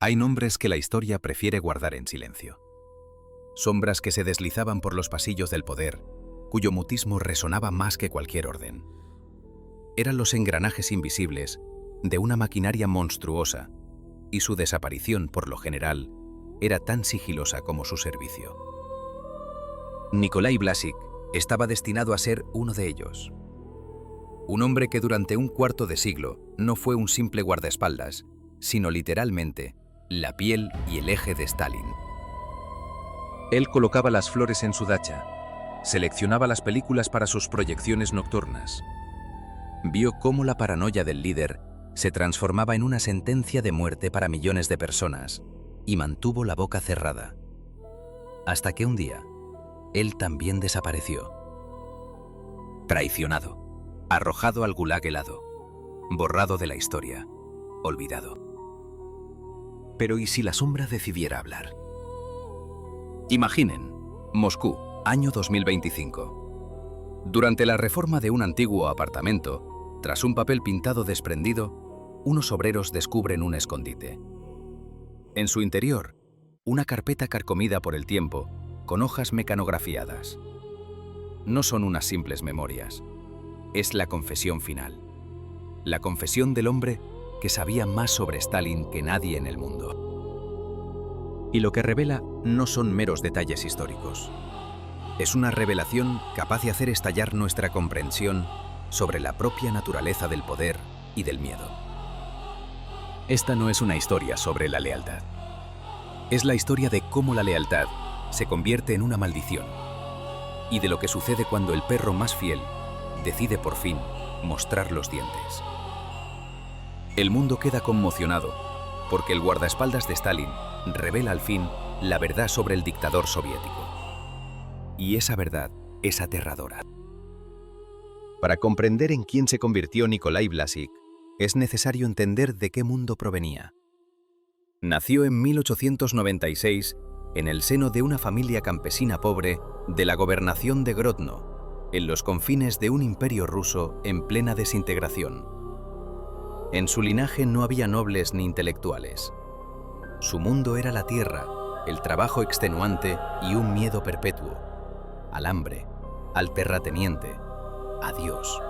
Hay nombres que la historia prefiere guardar en silencio. Sombras que se deslizaban por los pasillos del poder, cuyo mutismo resonaba más que cualquier orden. Eran los engranajes invisibles de una maquinaria monstruosa, y su desaparición, por lo general, era tan sigilosa como su servicio. Nikolai Blasik estaba destinado a ser uno de ellos. Un hombre que durante un cuarto de siglo no fue un simple guardaespaldas, sino literalmente la piel y el eje de Stalin. Él colocaba las flores en su dacha, seleccionaba las películas para sus proyecciones nocturnas. Vio cómo la paranoia del líder se transformaba en una sentencia de muerte para millones de personas y mantuvo la boca cerrada. Hasta que un día, él también desapareció. Traicionado, arrojado al gulag helado, borrado de la historia, olvidado. Pero ¿y si la sombra decidiera hablar? Imaginen, Moscú, año 2025. Durante la reforma de un antiguo apartamento, tras un papel pintado desprendido, unos obreros descubren un escondite. En su interior, una carpeta carcomida por el tiempo, con hojas mecanografiadas. No son unas simples memorias, es la confesión final. La confesión del hombre que sabía más sobre Stalin que nadie en el mundo. Y lo que revela no son meros detalles históricos. Es una revelación capaz de hacer estallar nuestra comprensión sobre la propia naturaleza del poder y del miedo. Esta no es una historia sobre la lealtad. Es la historia de cómo la lealtad se convierte en una maldición y de lo que sucede cuando el perro más fiel decide por fin mostrar los dientes. El mundo queda conmocionado porque el guardaespaldas de Stalin revela al fin la verdad sobre el dictador soviético. Y esa verdad es aterradora. Para comprender en quién se convirtió Nikolai Blasik, es necesario entender de qué mundo provenía. Nació en 1896 en el seno de una familia campesina pobre de la gobernación de Grodno, en los confines de un imperio ruso en plena desintegración. En su linaje no había nobles ni intelectuales. Su mundo era la tierra, el trabajo extenuante y un miedo perpetuo. Al hambre, al terrateniente, a Dios.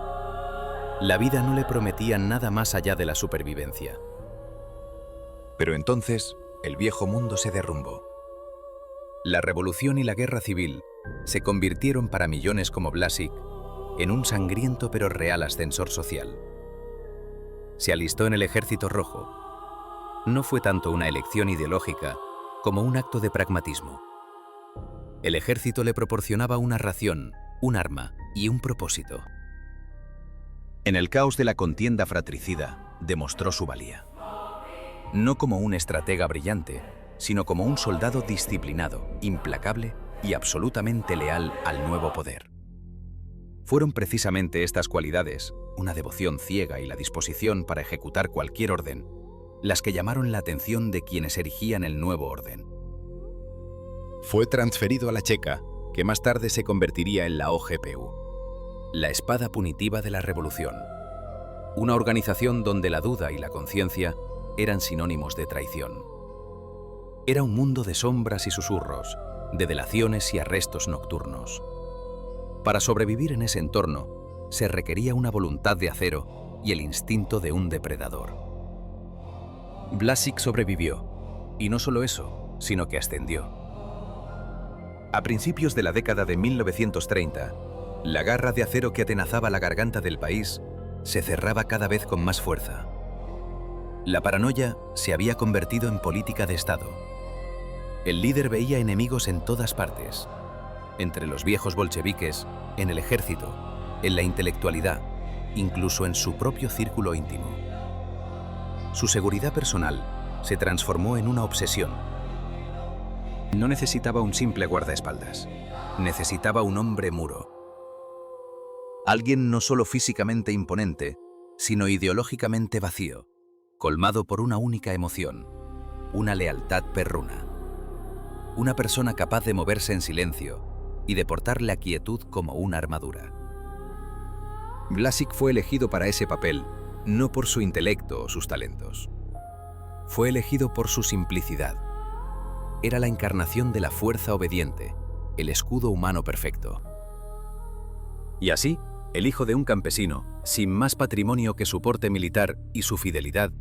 La vida no le prometía nada más allá de la supervivencia. Pero entonces, el viejo mundo se derrumbó. La revolución y la guerra civil se convirtieron para millones como Blasik en un sangriento pero real ascensor social. Se alistó en el Ejército Rojo. No fue tanto una elección ideológica como un acto de pragmatismo. El ejército le proporcionaba una ración, un arma y un propósito. En el caos de la contienda fratricida, demostró su valía. No como un estratega brillante, sino como un soldado disciplinado, implacable y absolutamente leal al nuevo poder. Fueron precisamente estas cualidades, una devoción ciega y la disposición para ejecutar cualquier orden, las que llamaron la atención de quienes erigían el nuevo orden. Fue transferido a la Checa, que más tarde se convertiría en la OGPU, la espada punitiva de la revolución, una organización donde la duda y la conciencia eran sinónimos de traición. Era un mundo de sombras y susurros, de delaciones y arrestos nocturnos. Para sobrevivir en ese entorno, se requería una voluntad de acero y el instinto de un depredador. Blasik sobrevivió, y no solo eso, sino que ascendió. A principios de la década de 1930, la garra de acero que atenazaba la garganta del país se cerraba cada vez con más fuerza. La paranoia se había convertido en política de Estado. El líder veía enemigos en todas partes, entre los viejos bolcheviques, en el ejército, en la intelectualidad, incluso en su propio círculo íntimo. Su seguridad personal se transformó en una obsesión. No necesitaba un simple guardaespaldas, necesitaba un hombre muro. Alguien no solo físicamente imponente, sino ideológicamente vacío, colmado por una única emoción, una lealtad perruna. Una persona capaz de moverse en silencio y de portar la quietud como una armadura. Blasik fue elegido para ese papel no por su intelecto o sus talentos. Fue elegido por su simplicidad. Era la encarnación de la fuerza obediente, el escudo humano perfecto. Y así, el hijo de un campesino, sin más patrimonio que su porte militar y su fidelidad,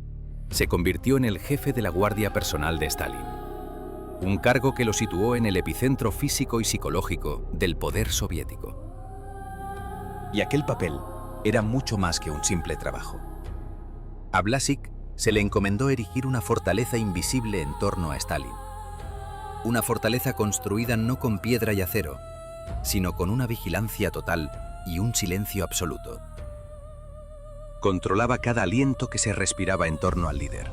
se convirtió en el jefe de la guardia personal de Stalin. Un cargo que lo situó en el epicentro físico y psicológico del poder soviético. Y aquel papel era mucho más que un simple trabajo. A Vlasik se le encomendó erigir una fortaleza invisible en torno a Stalin. Una fortaleza construida no con piedra y acero, sino con una vigilancia total y un silencio absoluto. Controlaba cada aliento que se respiraba en torno al líder.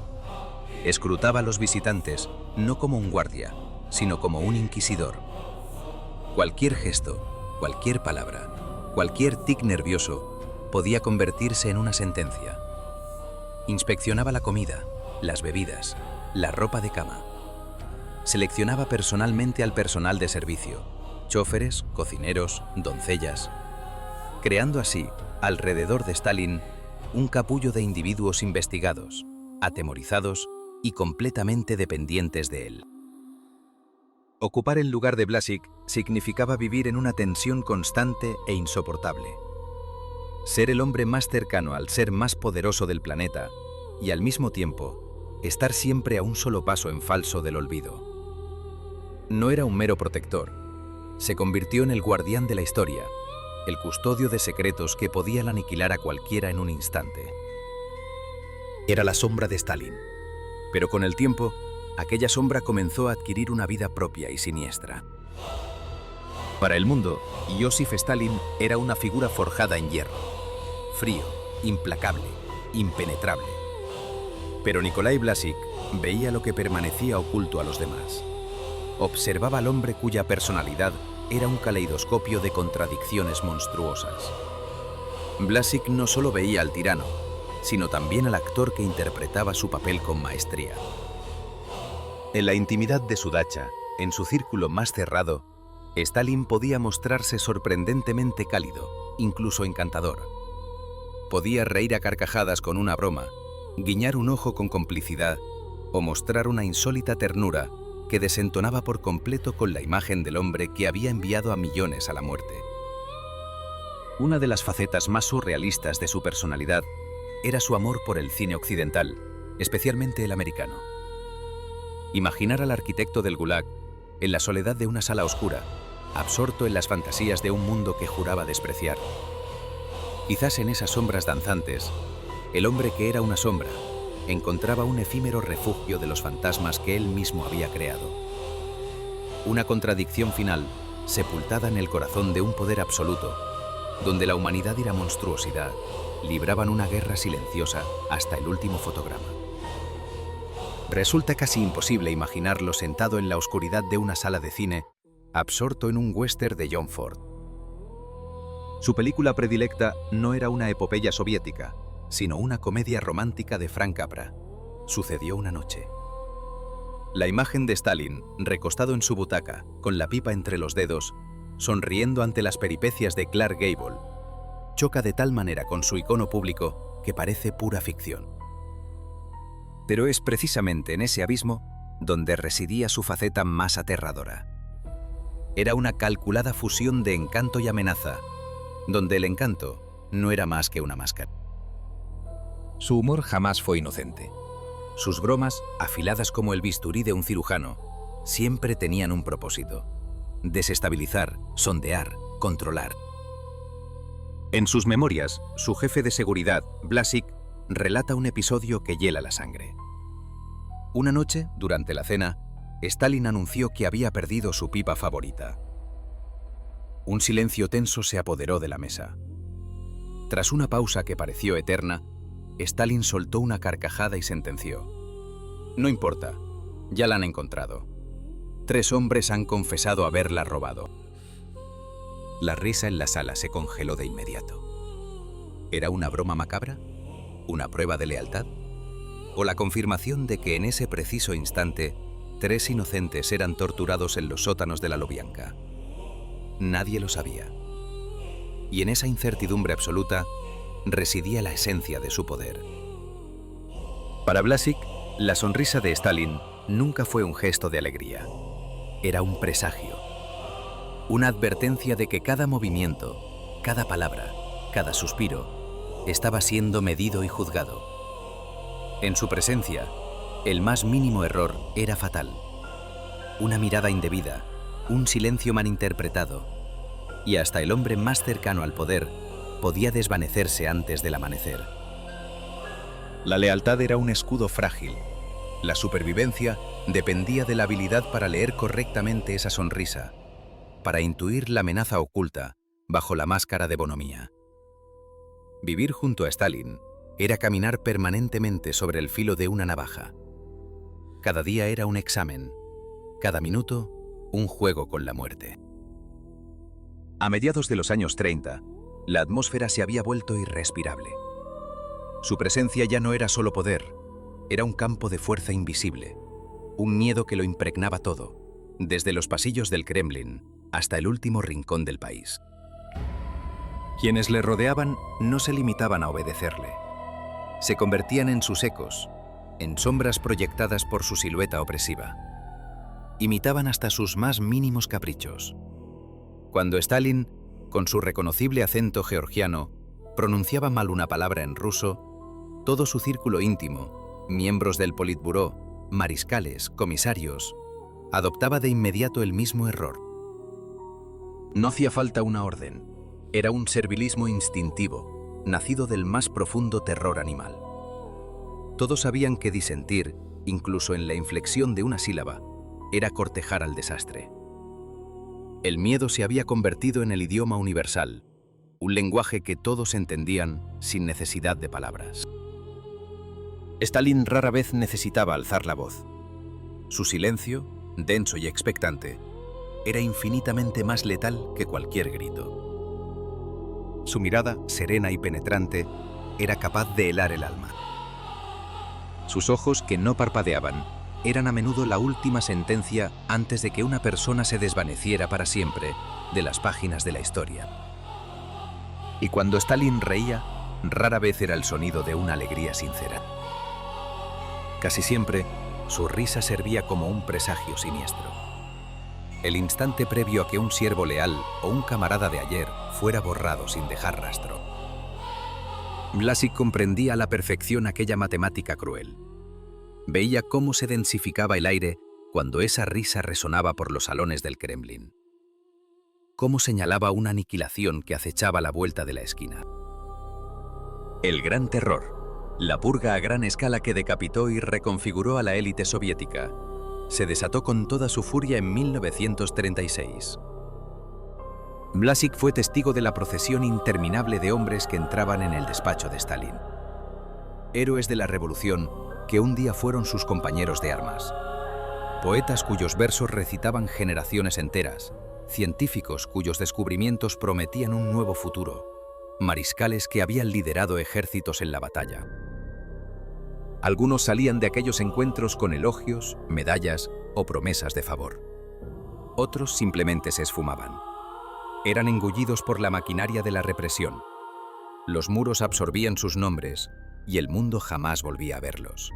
Escrutaba a los visitantes no como un guardia, sino como un inquisidor. Cualquier gesto, cualquier palabra, cualquier tic nervioso podía convertirse en una sentencia. Inspeccionaba la comida, las bebidas, la ropa de cama. Seleccionaba personalmente al personal de servicio, choferes, cocineros, doncellas, creando así, alrededor de Stalin, un capullo de individuos investigados, atemorizados y completamente dependientes de él. Ocupar el lugar de Vlasik significaba vivir en una tensión constante e insoportable. Ser el hombre más cercano al ser más poderoso del planeta y al mismo tiempo estar siempre a un solo paso en falso del olvido. No era un mero protector, se convirtió en el guardián de la historia, el custodio de secretos que podían aniquilar a cualquiera en un instante. Era la sombra de Stalin, pero con el tiempo, aquella sombra comenzó a adquirir una vida propia y siniestra. Para el mundo, Iosif Stalin era una figura forjada en hierro, frío, implacable, impenetrable. Pero Nikolai Vlasik veía lo que permanecía oculto a los demás. Observaba al hombre cuya personalidad era un caleidoscopio de contradicciones monstruosas. Vlasik no solo veía al tirano, sino también al actor que interpretaba su papel con maestría. En la intimidad de su dacha, en su círculo más cerrado, Stalin podía mostrarse sorprendentemente cálido, incluso encantador. Podía reír a carcajadas con una broma, guiñar un ojo con complicidad o mostrar una insólita ternura que desentonaba por completo con la imagen del hombre que había enviado a millones a la muerte. Una de las facetas más surrealistas de su personalidad era su amor por el cine occidental, especialmente el americano. Imaginar al arquitecto del Gulag en la soledad de una sala oscura, absorto en las fantasías de un mundo que juraba despreciar. Quizás en esas sombras danzantes, el hombre que era una sombra encontraba un efímero refugio de los fantasmas que él mismo había creado. Una contradicción final, sepultada en el corazón de un poder absoluto, donde la humanidad y la monstruosidad libraban una guerra silenciosa hasta el último fotograma. Resulta casi imposible imaginarlo sentado en la oscuridad de una sala de cine, absorto en un western de John Ford. Su película predilecta no era una epopeya soviética, sino una comedia romántica de Frank Capra. Sucedió una noche. La imagen de Stalin, recostado en su butaca, con la pipa entre los dedos, sonriendo ante las peripecias de Clark Gable, choca de tal manera con su icono público que parece pura ficción. Pero es precisamente en ese abismo donde residía su faceta más aterradora. Era una calculada fusión de encanto y amenaza, donde el encanto no era más que una máscara. Su humor jamás fue inocente. Sus bromas, afiladas como el bisturí de un cirujano, siempre tenían un propósito: desestabilizar, sondear, controlar. En sus memorias, su jefe de seguridad, Vlasik, relata un episodio que hiela la sangre. Una noche, durante la cena, Stalin anunció que había perdido su pipa favorita. Un silencio tenso se apoderó de la mesa. Tras una pausa que pareció eterna, Stalin soltó una carcajada y sentenció: «No importa, ya la han encontrado. 3 hombres han confesado haberla robado». La risa en la sala se congeló de inmediato. ¿Era una broma macabra? ¿Una prueba de lealtad? ¿O la confirmación de que en ese preciso instante 3 inocentes eran torturados en los sótanos de la Lubyanka? Nadie lo sabía. Y en esa incertidumbre absoluta residía la esencia de su poder. Para Vlasik, La sonrisa de Stalin nunca fue un gesto de alegría. Era un presagio. Una advertencia de que cada movimiento, cada palabra, cada suspiro, estaba siendo medido y juzgado. En su presencia, el más mínimo error era fatal. Una mirada indebida, un silencio malinterpretado, y hasta el hombre más cercano al poder podía desvanecerse antes del amanecer. La lealtad era un escudo frágil. La supervivencia dependía de la habilidad para leer correctamente esa sonrisa, para intuir la amenaza oculta bajo la máscara de bonomía. Vivir junto a Stalin era caminar permanentemente sobre el filo de una navaja. Cada día era un examen, cada minuto un juego con la muerte. A mediados de los años 30, la atmósfera se había vuelto irrespirable. Su presencia ya no era solo poder, era un campo de fuerza invisible, un miedo que lo impregnaba todo, desde los pasillos del Kremlin hasta el último rincón del país. Quienes le rodeaban no se limitaban a obedecerle. Se convertían en sus ecos, en sombras proyectadas por su silueta opresiva. Imitaban hasta sus más mínimos caprichos. Cuando Stalin, con su reconocible acento georgiano, pronunciaba mal una palabra en ruso, todo su círculo íntimo, miembros del Politburó, mariscales, comisarios, adoptaba de inmediato el mismo error. No hacía falta una orden, era un servilismo instintivo, nacido del más profundo terror animal. Todos sabían que disentir, incluso en la inflexión de una sílaba, era cortejar al desastre. El miedo se había convertido en el idioma universal, un lenguaje que todos entendían sin necesidad de palabras. Stalin rara vez necesitaba alzar la voz. Su silencio, denso y expectante, era infinitamente más letal que cualquier grito. Su mirada, serena y penetrante, era capaz de helar el alma. Sus ojos, que no parpadeaban, eran a menudo la última sentencia antes de que una persona se desvaneciera para siempre de las páginas de la historia. Y cuando Stalin reía, rara vez era el sonido de una alegría sincera. Casi siempre, su risa servía como un presagio siniestro. El instante previo a que un siervo leal o un camarada de ayer fuera borrado sin dejar rastro. Blasik comprendía a la perfección aquella matemática cruel. Veía cómo se densificaba el aire cuando esa risa resonaba por los salones del Kremlin. Cómo señalaba una aniquilación que acechaba a la vuelta de la esquina. El Gran Terror, la purga a gran escala que decapitó y reconfiguró a la élite soviética, se desató con toda su furia en 1936. Blasik fue testigo de la procesión interminable de hombres que entraban en el despacho de Stalin. Héroes de la revolución que un día fueron sus compañeros de armas. Poetas cuyos versos recitaban generaciones enteras, científicos cuyos descubrimientos prometían un nuevo futuro, mariscales que habían liderado ejércitos en la batalla. Algunos salían de aquellos encuentros con elogios, medallas o promesas de favor. Otros simplemente se esfumaban. Eran engullidos por la maquinaria de la represión. Los muros absorbían sus nombres y el mundo jamás volvía a verlos.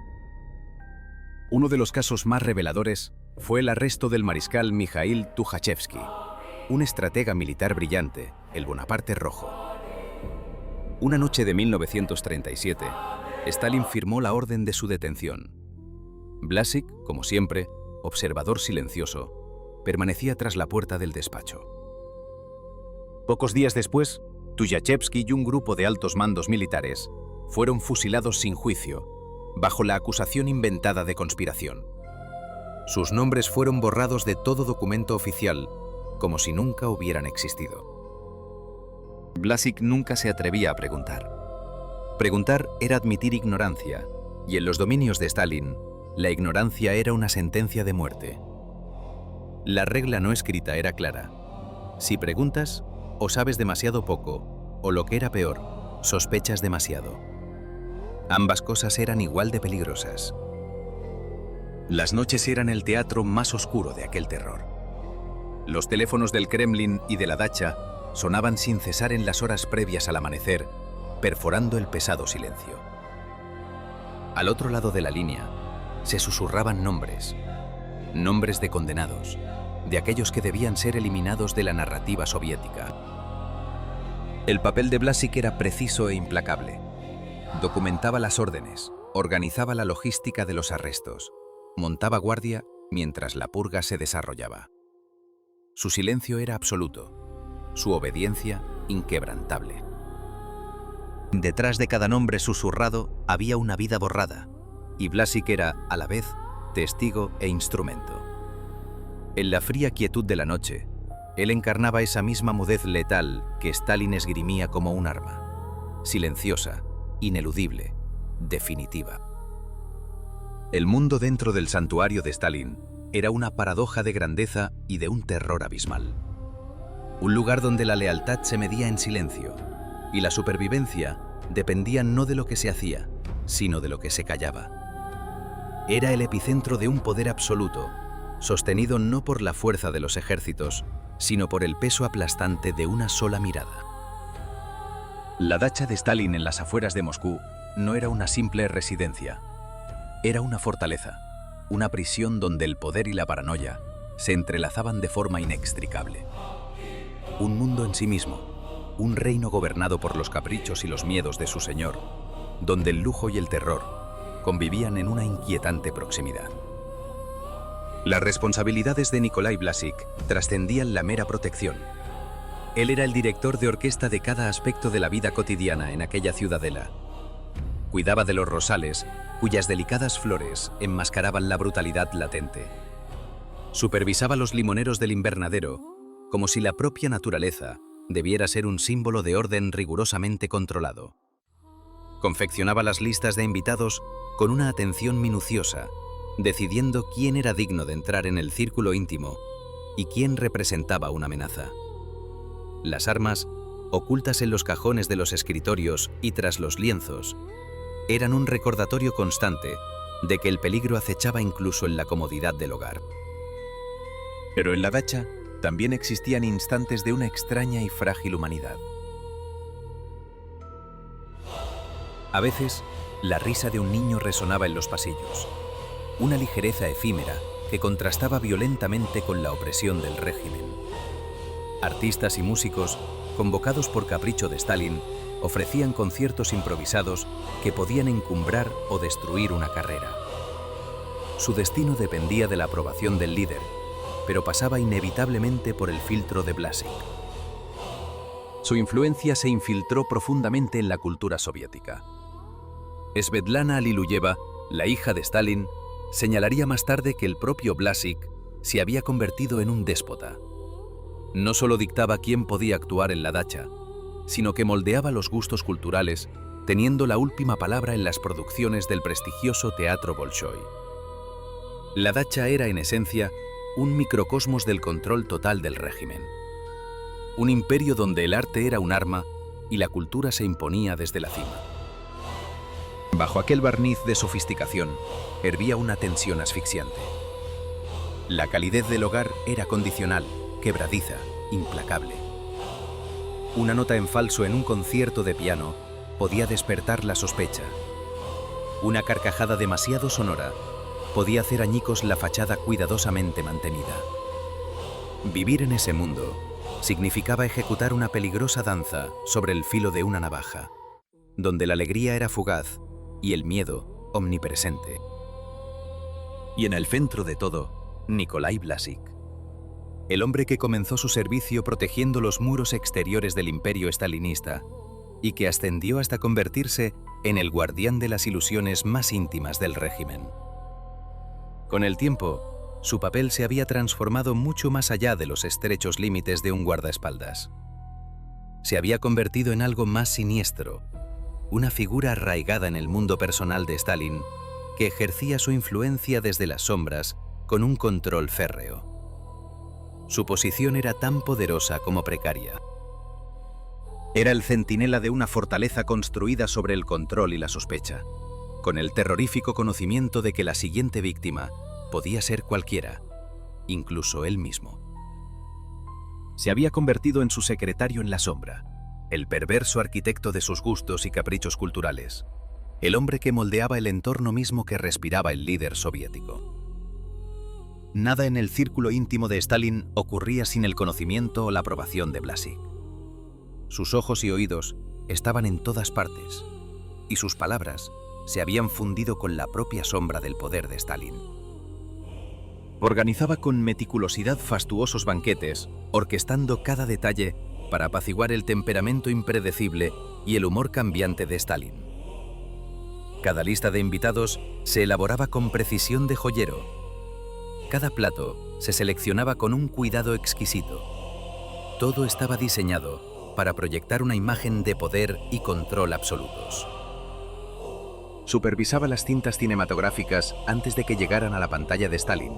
Uno de los casos más reveladores fue el arresto del mariscal Mikhail Tukhachevsky, un estratega militar brillante, el Bonaparte rojo. Una noche de 1937, Stalin firmó la orden de su detención. Blasik, como siempre, observador silencioso, permanecía tras la puerta del despacho. Pocos días después, Tukhachevsky y un grupo de altos mandos militares fueron fusilados sin juicio, bajo la acusación inventada de conspiración. Sus nombres fueron borrados de todo documento oficial, como si nunca hubieran existido. Blasik nunca se atrevía a preguntar. Preguntar era admitir ignorancia, y en los dominios de Stalin, la ignorancia era una sentencia de muerte. La regla no escrita era clara. Si preguntas, o sabes demasiado poco, o lo que era peor, sospechas demasiado. Ambas cosas eran igual de peligrosas. Las noches eran el teatro más oscuro de aquel terror. Los teléfonos del Kremlin y de la Dacha sonaban sin cesar en las horas previas al amanecer, perforando el pesado silencio. Al otro lado de la línea, se susurraban nombres, nombres de condenados, de aquellos que debían ser eliminados de la narrativa soviética. El papel de Blásic era preciso e implacable. Documentaba las órdenes, organizaba la logística de los arrestos, montaba guardia mientras la purga se desarrollaba. Su silencio era absoluto, su obediencia inquebrantable. Detrás de cada nombre susurrado había una vida borrada, y Blásic era, a la vez, testigo e instrumento. En la fría quietud de la noche, él encarnaba esa misma mudez letal que Stalin esgrimía como un arma, silenciosa, ineludible, definitiva. El mundo dentro del santuario de Stalin era una paradoja de grandeza y de un terror abismal. Un lugar donde la lealtad se medía en silencio y la supervivencia dependía no de lo que se hacía, sino de lo que se callaba. Era el epicentro de un poder absoluto, sostenido no por la fuerza de los ejércitos, sino por el peso aplastante de una sola mirada. La dacha de Stalin en las afueras de Moscú no era una simple residencia. Era una fortaleza, una prisión donde el poder y la paranoia se entrelazaban de forma inextricable. Un mundo en sí mismo, un reino gobernado por los caprichos y los miedos de su señor, donde el lujo y el terror convivían en una inquietante proximidad. Las responsabilidades de Nikolai Blásic trascendían la mera protección. Él era el director de orquesta de cada aspecto de la vida cotidiana en aquella ciudadela. Cuidaba de los rosales, cuyas delicadas flores enmascaraban la brutalidad latente. Supervisaba los limoneros del invernadero, como si la propia naturaleza debiera ser un símbolo de orden rigurosamente controlado. Confeccionaba las listas de invitados con una atención minuciosa, decidiendo quién era digno de entrar en el círculo íntimo y quién representaba una amenaza. Las armas, ocultas en los cajones de los escritorios y tras los lienzos, eran un recordatorio constante de que el peligro acechaba incluso en la comodidad del hogar. Pero en la dacha también existían instantes de una extraña y frágil humanidad. A veces, la risa de un niño resonaba en los pasillos, una ligereza efímera que contrastaba violentamente con la opresión del régimen. Artistas y músicos, convocados por capricho de Stalin, ofrecían conciertos improvisados que podían encumbrar o destruir una carrera. Su destino dependía de la aprobación del líder, pero pasaba inevitablemente por el filtro de Blásic. Su influencia se infiltró profundamente en la cultura soviética. Svetlana Alliluyeva, la hija de Stalin, señalaría más tarde que el propio Blásic se había convertido en un déspota. No solo dictaba quién podía actuar en la dacha, sino que moldeaba los gustos culturales, teniendo la última palabra en las producciones del prestigioso Teatro Bolshoi. La dacha era, en esencia, un microcosmos del control total del régimen. Un imperio donde el arte era un arma y la cultura se imponía desde la cima. Bajo aquel barniz de sofisticación, hervía una tensión asfixiante. La calidez del hogar era condicional, quebradiza, implacable. Una nota en falso en un concierto de piano podía despertar la sospecha. Una carcajada demasiado sonora podía hacer añicos la fachada cuidadosamente mantenida. Vivir en ese mundo significaba ejecutar una peligrosa danza sobre el filo de una navaja, donde la alegría era fugaz y el miedo omnipresente. Y en el centro de todo, Nikolai Blásic, el hombre que comenzó su servicio protegiendo los muros exteriores del imperio estalinista y que ascendió hasta convertirse en el guardián de las ilusiones más íntimas del régimen. Con el tiempo, su papel se había transformado mucho más allá de los estrechos límites de un guardaespaldas. Se había convertido en algo más siniestro, una figura arraigada en el mundo personal de Stalin, que ejercía su influencia desde las sombras con un control férreo. Su posición era tan poderosa como precaria. Era el centinela de una fortaleza construida sobre el control y la sospecha, con el terrorífico conocimiento de que la siguiente víctima podía ser cualquiera, incluso él mismo. Se había convertido en su secretario en la sombra, el perverso arquitecto de sus gustos y caprichos culturales. el hombre que moldeaba el entorno mismo que respiraba el líder soviético. Nada en el círculo íntimo de Stalin ocurría sin el conocimiento o la aprobación de Vlasik. Sus ojos y oídos estaban en todas partes, y sus palabras se habían fundido con la propia sombra del poder de Stalin. Organizaba con meticulosidad fastuosos banquetes, orquestando cada detalle para apaciguar el temperamento impredecible y el humor cambiante de Stalin. Cada lista de invitados se elaboraba con precisión de joyero. Cada plato se seleccionaba con un cuidado exquisito. Todo estaba diseñado para proyectar una imagen de poder y control absolutos. Supervisaba las cintas cinematográficas antes de que llegaran a la pantalla de Stalin,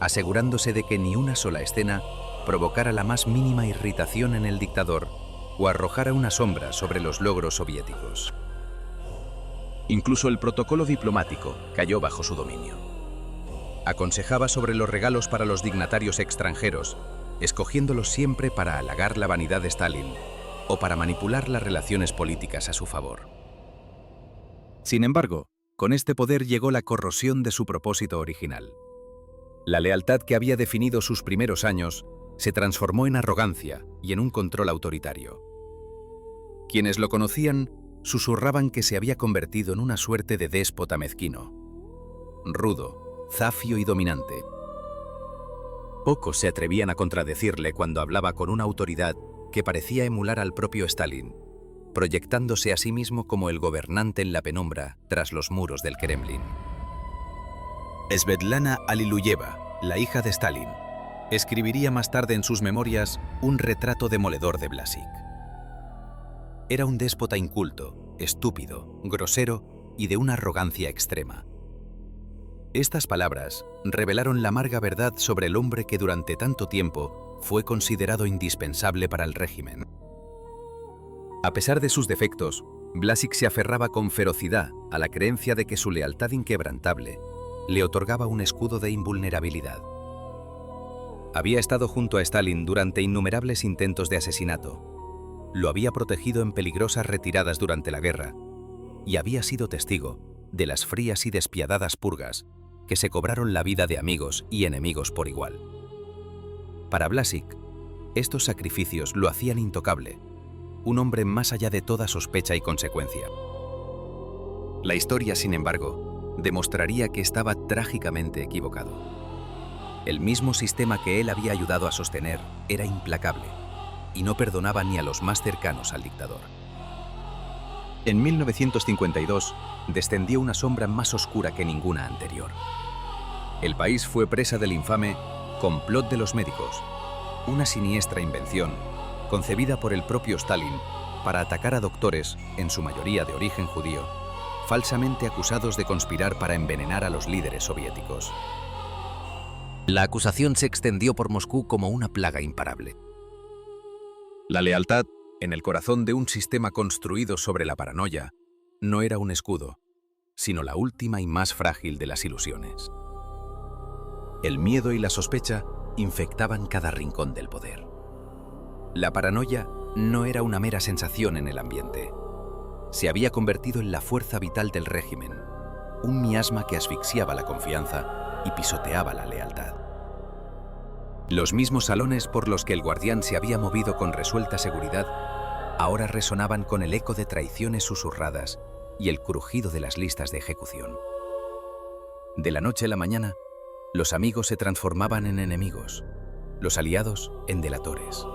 asegurándose de que ni una sola escena provocara la más mínima irritación en el dictador o arrojara una sombra sobre los logros soviéticos. Incluso el protocolo diplomático cayó bajo su dominio. Aconsejaba sobre los regalos para los dignatarios extranjeros, escogiéndolos siempre para halagar la vanidad de Stalin o para manipular las relaciones políticas a su favor. Sin embargo, con este poder llegó la corrosión de su propósito original. La lealtad que había definido sus primeros años se transformó en arrogancia y en un control autoritario. Quienes lo conocían susurraban que se había convertido en una suerte de déspota mezquino, rudo, zafio y dominante. Pocos se atrevían a contradecirle cuando hablaba con una autoridad que parecía emular al propio Stalin, proyectándose a sí mismo como el gobernante en la penumbra tras los muros del Kremlin. Svetlana Alliluyeva, la hija de Stalin, escribiría más tarde en sus memorias un retrato demoledor de Vlasik. Era un déspota inculto, estúpido, grosero y de una arrogancia extrema. Estas palabras revelaron la amarga verdad sobre el hombre que durante tanto tiempo fue considerado indispensable para el régimen. A pesar de sus defectos, Vlasik se aferraba con ferocidad a la creencia de que su lealtad inquebrantable le otorgaba un escudo de invulnerabilidad. Había estado junto a Stalin durante innumerables intentos de asesinato, lo había protegido en peligrosas retiradas durante la guerra y había sido testigo de las frías y despiadadas purgas que se cobraron la vida de amigos y enemigos por igual. Para Vlasik, estos sacrificios lo hacían intocable, un hombre más allá de toda sospecha y consecuencia. La historia, sin embargo, demostraría que estaba trágicamente equivocado. El mismo sistema que él había ayudado a sostener era implacable y no perdonaba ni a los más cercanos al dictador. En 1952 descendió una sombra más oscura que ninguna anterior. El país fue presa del infame complot de los médicos, una siniestra invención concebida por el propio Stalin para atacar a doctores, en su mayoría de origen judío, falsamente acusados de conspirar para envenenar a los líderes soviéticos. La acusación se extendió por Moscú como una plaga imparable. La lealtad, en el corazón de un sistema construido sobre la paranoia, no era un escudo, sino la última y más frágil de las ilusiones. El miedo y la sospecha infectaban cada rincón del poder. La paranoia no era una mera sensación en el ambiente. Se había convertido en la fuerza vital del régimen, un miasma que asfixiaba la confianza y pisoteaba la lealtad. Los mismos salones por los que el guardián se había movido con resuelta seguridad ahora resonaban con el eco de traiciones susurradas y el crujido de las listas de ejecución. De la noche a la mañana, los amigos se transformaban en enemigos, los aliados en delatores.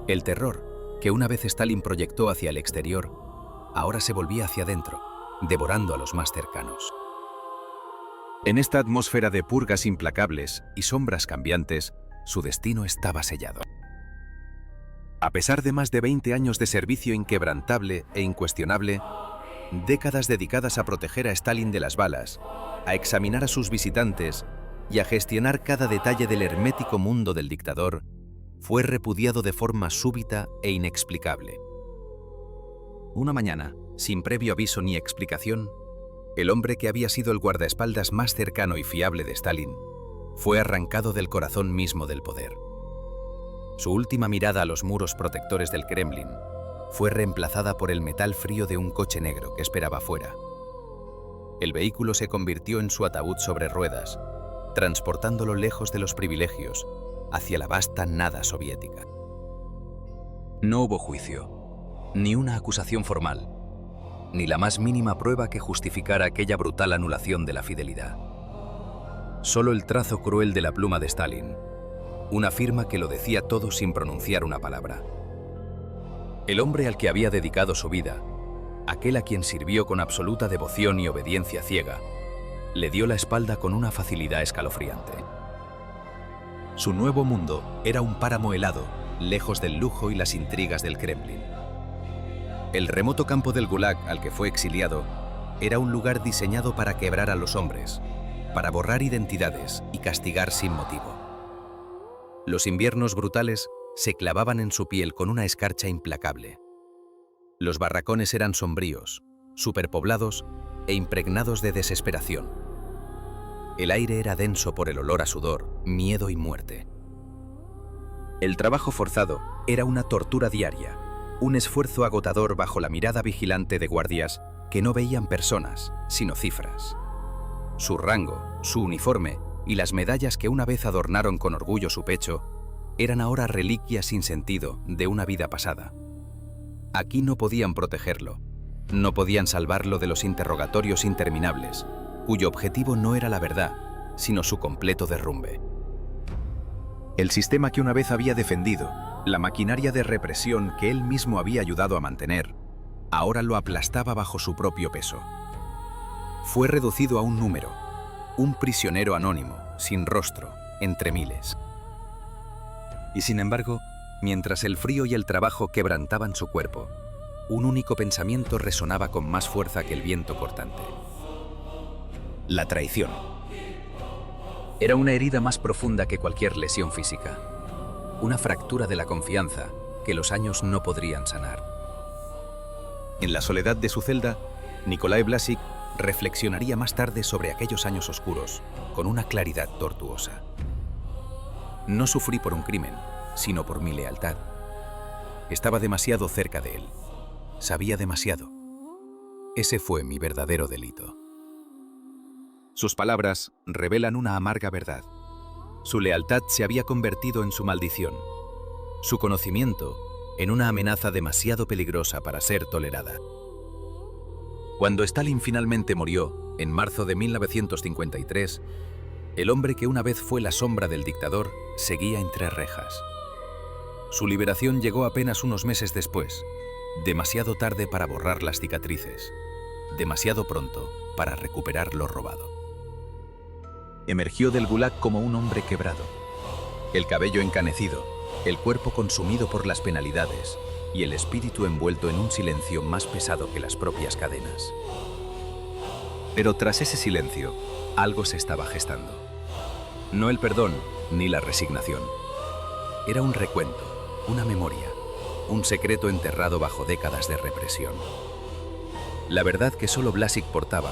El terror, que una vez Stalin proyectó hacia el exterior, ahora se volvía hacia adentro, devorando a los más cercanos. En esta atmósfera de purgas implacables y sombras cambiantes, su destino estaba sellado. A pesar de más de 20 años de servicio inquebrantable e incuestionable, décadas dedicadas a proteger a Stalin de las balas, a examinar a sus visitantes y a gestionar cada detalle del hermético mundo del dictador, fue repudiado de forma súbita e inexplicable. Una mañana, sin previo aviso ni explicación, el hombre que había sido el guardaespaldas más cercano y fiable de Stalin fue arrancado del corazón mismo del poder. Su última mirada a los muros protectores del Kremlin fue reemplazada por el metal frío de un coche negro que esperaba fuera, El vehículo se convirtió en su ataúd sobre ruedas, transportándolo lejos de los privilegios, hacia la vasta nada soviética. No hubo juicio, ni una acusación formal, ni la más mínima prueba que justificara aquella brutal anulación de la fidelidad. Solo el trazo cruel de la pluma de Stalin, una firma que lo decía todo sin pronunciar una palabra. El hombre al que había dedicado su vida, aquel a quien sirvió con absoluta devoción y obediencia ciega, le dio la espalda con una facilidad escalofriante. Su nuevo mundo era un páramo helado, lejos del lujo y las intrigas del Kremlin. El remoto campo del Gulag al que fue exiliado era un lugar diseñado para quebrar a los hombres, para borrar identidades y castigar sin motivo. Los inviernos brutales se clavaban en su piel con una escarcha implacable. Los barracones eran sombríos, superpoblados e impregnados de desesperación. El aire era denso por el olor a sudor, miedo y muerte. El trabajo forzado era una tortura diaria, un esfuerzo agotador bajo la mirada vigilante de guardias que no veían personas, sino cifras. Su rango, su uniforme y las medallas que una vez adornaron con orgullo su pecho eran ahora reliquias sin sentido de una vida pasada. Aquí no podían protegerlo, no podían salvarlo de los interrogatorios interminables, cuyo objetivo no era la verdad, sino su completo derrumbe. El sistema que una vez había defendido, la maquinaria de represión que él mismo había ayudado a mantener, ahora lo aplastaba bajo su propio peso. Fue reducido a un número, un prisionero anónimo, sin rostro, entre miles. Y sin embargo, mientras el frío y el trabajo quebrantaban su cuerpo, un único pensamiento resonaba con más fuerza que el viento cortante. La traición. Era una herida más profunda que cualquier lesión física, una fractura de la confianza que los años no podrían sanar. En la soledad de su celda, Nikolai Blasik reflexionaría más tarde sobre aquellos años oscuros con una claridad tortuosa. No sufrí por un crimen, sino por mi lealtad. Estaba demasiado cerca de él. Sabía demasiado. Ese fue mi verdadero delito. Sus palabras revelan una amarga verdad. Su lealtad se había convertido en su maldición. Su conocimiento en una amenaza demasiado peligrosa para ser tolerada. Cuando Stalin finalmente murió, en marzo de 1953, el hombre que una vez fue la sombra del dictador seguía entre rejas. Su liberación llegó apenas unos meses después, demasiado tarde para borrar las cicatrices, demasiado pronto para recuperar lo robado. Emergió del Gulag como un hombre quebrado, el cabello encanecido, el cuerpo consumido por las penalidades y el espíritu envuelto en un silencio más pesado que las propias cadenas. Pero tras ese silencio, algo se estaba gestando. No el perdón ni la resignación. Era un recuento, una memoria, un secreto enterrado bajo décadas de represión. La verdad que solo Blasik portaba,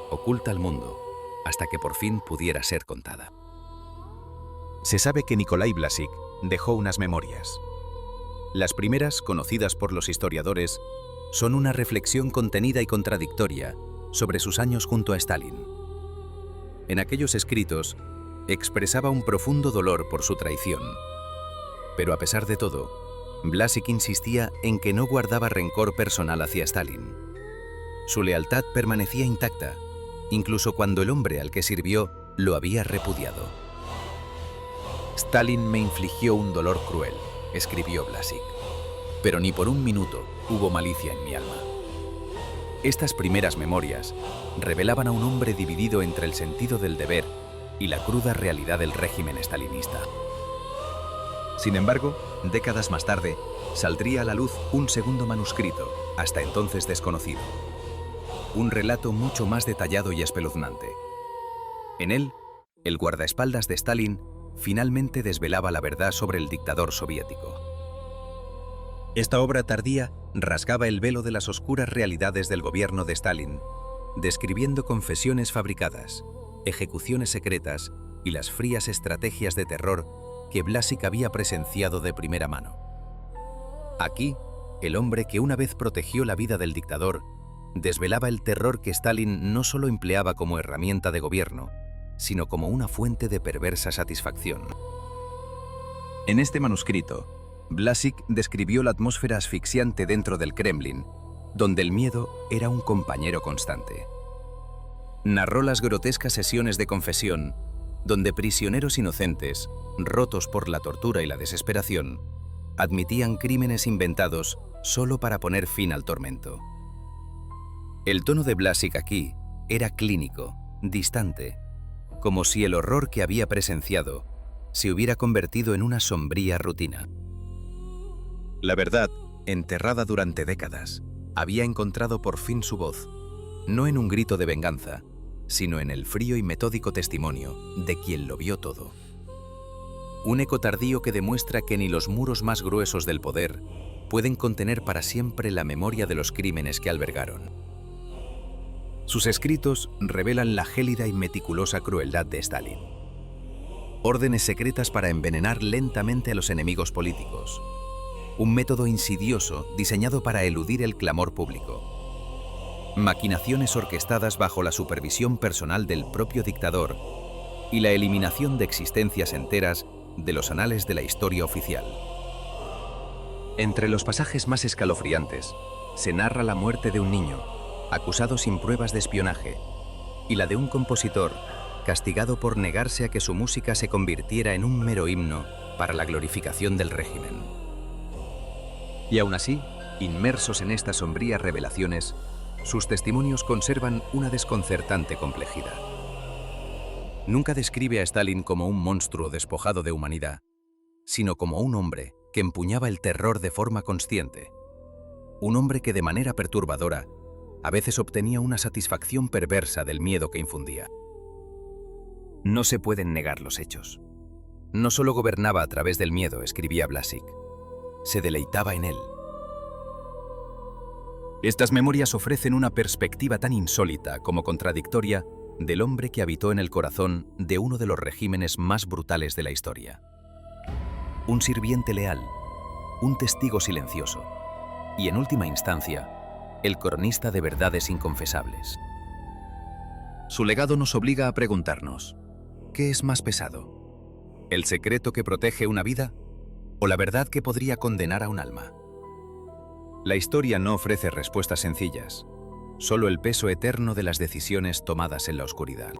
oculta al mundo, hasta que por fin pudiera ser contada. Se sabe que Nikolai Blasik dejó unas memorias. Las primeras, conocidas por los historiadores, son una reflexión contenida y contradictoria sobre sus años junto a Stalin. En aquellos escritos, expresaba un profundo dolor por su traición. Pero a pesar de todo, Blasik insistía en que no guardaba rencor personal hacia Stalin. Su lealtad permanecía intacta, incluso cuando el hombre al que sirvió lo había repudiado. Stalin me infligió un dolor cruel, escribió Blasik, pero ni por un minuto hubo malicia en mi alma. Estas primeras memorias revelaban a un hombre dividido entre el sentido del deber y la cruda realidad del régimen stalinista. Sin embargo, décadas más tarde, saldría a la luz un segundo manuscrito, hasta entonces desconocido. Un relato mucho más detallado y espeluznante. En él, el guardaespaldas de Stalin finalmente desvelaba la verdad sobre el dictador soviético. Esta obra tardía rasgaba el velo de las oscuras realidades del gobierno de Stalin, describiendo confesiones fabricadas, ejecuciones secretas y las frías estrategias de terror que Blasik había presenciado de primera mano. Aquí, el hombre que una vez protegió la vida del dictador desvelaba el terror que Stalin no solo empleaba como herramienta de gobierno, sino como una fuente de perversa satisfacción. En este manuscrito, Błaszczyk describió la atmósfera asfixiante dentro del Kremlin, donde el miedo era un compañero constante. Narró las grotescas sesiones de confesión, donde prisioneros inocentes, rotos por la tortura y la desesperación, admitían crímenes inventados solo para poner fin al tormento. El tono de Błaszczyk aquí era clínico, distante, como si el horror que había presenciado se hubiera convertido en una sombría rutina. La verdad, enterrada durante décadas, había encontrado por fin su voz, no en un grito de venganza, sino en el frío y metódico testimonio de quien lo vio todo. Un eco tardío que demuestra que ni los muros más gruesos del poder pueden contener para siempre la memoria de los crímenes que albergaron. Sus escritos revelan la gélida y meticulosa crueldad de Stalin. Órdenes secretas para envenenar lentamente a los enemigos políticos. Un método insidioso diseñado para eludir el clamor público. Maquinaciones orquestadas bajo la supervisión personal del propio dictador y la eliminación de existencias enteras de los anales de la historia oficial. Entre los pasajes más escalofriantes se narra la muerte de un niño, acusado sin pruebas de espionaje, y la de un compositor castigado por negarse a que su música se convirtiera en un mero himno para la glorificación del régimen. Y aún así, inmersos en estas sombrías revelaciones, sus testimonios conservan una desconcertante complejidad. Nunca describe a Stalin como un monstruo despojado de humanidad, sino como un hombre que empuñaba el terror de forma consciente. Un hombre que de manera perturbadora a veces obtenía una satisfacción perversa del miedo que infundía. No se pueden negar los hechos. No solo gobernaba a través del miedo, escribía Błaszczyk, se deleitaba en él. Estas memorias ofrecen una perspectiva tan insólita como contradictoria del hombre que habitó en el corazón de uno de los regímenes más brutales de la historia. Un sirviente leal, un testigo silencioso y, en última instancia, el cronista de verdades inconfesables. Su legado nos obliga a preguntarnos, ¿qué es más pesado? ¿El secreto que protege una vida o la verdad que podría condenar a un alma? La historia no ofrece respuestas sencillas, solo el peso eterno de las decisiones tomadas en la oscuridad.